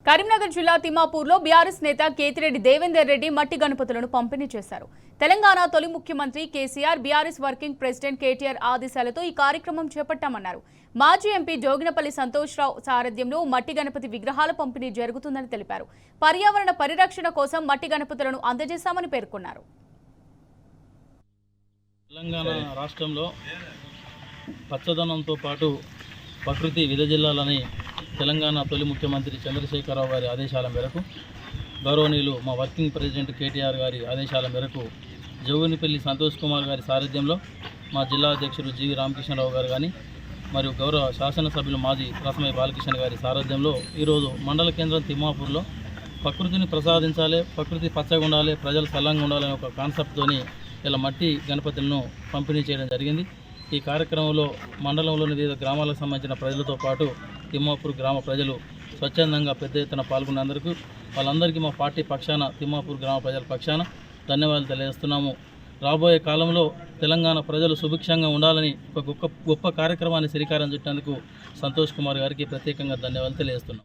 కరీంనగర్ జిల్లా తిమ్మాపూర్లో బీఆర్ఎస్ నేత కేతిరెడ్డి దేవేందర్ రెడ్డి మట్టి గణపతులను పంపిణీ చేశారు. తెలంగాణ తొలి ముఖ్యమంత్రి KCR BRS working president KTR ఆదేశాలతో ఈ కార్యక్రమం చేపట్టామన్నారు. మాజీ ఎంపీ జోగినపల్లి సంతోష్రావు సారథ్యంలో మట్టి గణపతి విగ్రహాల పంపిణీ జరుగుతుందని తెలిపారు. పర్యావరణ పరిరక్షణ కోసం మట్టి గణపతులను అందజేశామని పేర్కొన్నారు. తెలంగాణ రాష్ట్రంలో పచ్చదనంతో పాటు ప్రకృతి విదజిల్లాలని తెలంగాణ తొలి ముఖ్యమంత్రి చంద్రశేఖరరావు గారి ఆదేశాల మేరకు, గౌరవనీయులు మా వర్కింగ్ ప్రెసిడెంట్ కేటీఆర్ గారి ఆదేశాల మేరకు జోగినిపల్లి సంతోష్ కుమార్ గారి సారథ్యంలో మా జిల్లా అధ్యక్షుడు జీవి రామకృష్ణరావు గారు కానీ మరియు గౌరవ శాసనసభ్యులు మాజీ రసమయ్య బాలకృష్ణ గారి సారథ్యంలో ఈరోజు మండల కేంద్రం తిమ్మాపూర్లో ప్రకృతిని ప్రసాదించాలి, ప్రకృతి పచ్చగా ఉండాలి, ప్రజలు సల్లంగా ఉండాలనే ఒక కాన్సెప్ట్తోని ఇలా మట్టి గణపతులను పంపిణీ చేయడం జరిగింది. ఈ కార్యక్రమంలో మండలంలోని వివిధ గ్రామాలకు సంబంధించిన ప్రజలతో పాటు తిమ్మాపూర్ గ్రామ ప్రజలు స్వచ్ఛందంగా పెద్ద ఎత్తున పాల్గొన్నందుకు వాళ్ళందరికీ మా పార్టీ పక్షాన, తిమ్మాపూర్ గ్రామ ప్రజల పక్షాన ధన్యవాదాలు తెలియజేస్తున్నాము. రాబోయే కాలంలో తెలంగాణ ప్రజలు సుభిక్షంగా ఉండాలని ఒక గొప్ప కార్యక్రమాన్ని శ్రీకారం చుట్టినందుకు సంతోష్ కుమార్ గారికి ప్రత్యేకంగా ధన్యవాదాలు తెలియజేస్తున్నాం.